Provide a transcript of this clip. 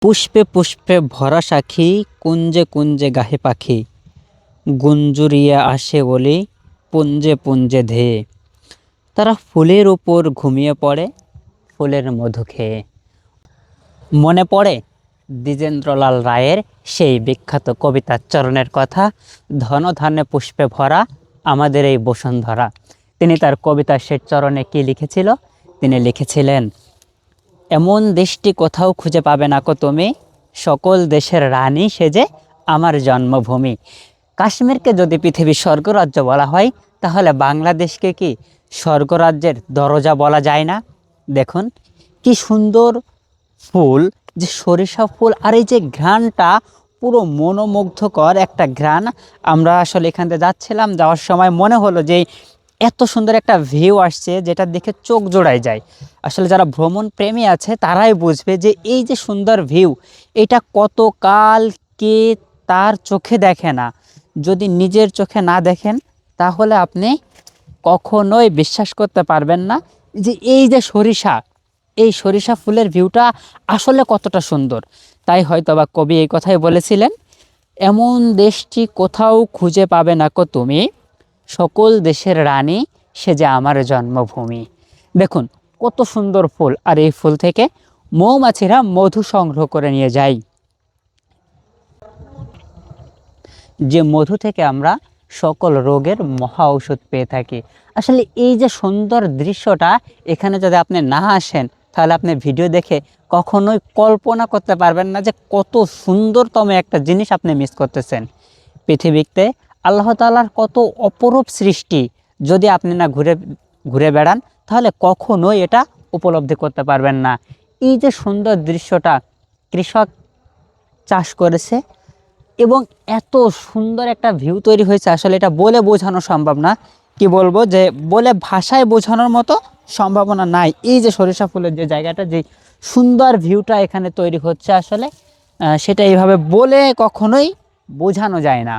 পুষ্পে পুষ্পে ভরা সাক্ষী, কুঞ্জে কুঞ্জে গাহে পাখি, গুঞ্জুরিয়া আসে বলি পুঞ্জে পুঞ্জে ধেয়ে। তারা ফুলের উপর ঘুমিয়ে পড়ে ফুলের মধু খেয়ে। মনে পড়ে দ্বিজেন্দ্রলাল রায়ের সেই বিখ্যাত কবিতার চরণের কথা, ধন ধান্যে পুষ্পে ভরা আমাদের এই বসুন্ধরা। তিনি তার কবিতার শেষ চরণে কি লিখেছিল? তিনি লিখেছিলেন, এমন দেশটি কোথাও খুঁজে পাবে না কো তুমি, সকল দেশের রানী সেজে আমার জন্মভূমি। কাশ্মীরকে যদি পৃথিবীর স্বর্গরাজ্য বলা হয়, তাহলে বাংলাদেশকে কি স্বর্গরাজ্যের দরজা বলা যায় না? দেখুন কি সুন্দর ফুল, যে সরিষা ফুল, আর এই যে ঘ্রাণটা পুরো মনোমুগ্ধকর একটা ঘ্রাণ। আমরা আসলে এখান থেকে যাচ্ছিলাম, যাওয়ার সময় মনে হলো যে এত সুন্দর একটা ভিউ আসছে, যেটা দেখে চোখ জোড়ায় যায়। আসলে যারা ভ্রমণ প্রেমী আছে তারাই বুঝবে যে এই যে সুন্দর ভিউ, এটা কতকাল কে তার চোখে দেখে না। যদি নিজের চোখে না দেখেন তাহলে আপনি কখনোই বিশ্বাস করতে পারবেন না যে এই যে এই সরিষা ফুলের ভিউটা আসলে কতটা সুন্দর। তাই হয়তোবা কবি এই কথাই বলেছিলেন, এমন দেশটি কোথাও খুঁজে পাবে না কো তুমি, সকল দেশের রানী সে যে আমার জন্মভূমি। দেখুন কত সুন্দর ফুল, আর এই ফুল থেকে মৌমাছিরা মধু সংগ্রহ করে নিয়ে যায়। যে মধু থেকে আমরা সকল রোগের মহা ঔষধ পেয়ে থাকি। আসলে এই যে সুন্দর দৃশ্যটা, এখানে যদি আপনি না আসেন তাহলে আপনি ভিডিও দেখে কখনোই কল্পনা করতে পারবেন না যে কত সুন্দরতম একটা জিনিস আপনি মিস করতেছেন। পৃথিবীতে আল্লাহ তাআলার কত অপরূপ সৃষ্টি, যদি আপনি না ঘুরে ঘুরে বেড়ান তাহলে কখনোই এটা উপলব্ধি করতে পারবেন না। এই যে সুন্দর দৃশ্যটা, কৃষক চাষ করেছে এবং এত সুন্দর একটা ভিউ তৈরি হয়েছে, আসলে এটা বলে বোঝানো সম্ভব না। কি বলবো, যে বলে ভাষায় বোঝানোর মতো সম্ভাবনা নাই। এই যে সরিষা ফুলের যে জায়গাটা, যে সুন্দর ভিউটা এখানে তৈরি হচ্ছে, আসলে সেটা এইভাবে বলে কখনোই বোঝানো যায় না।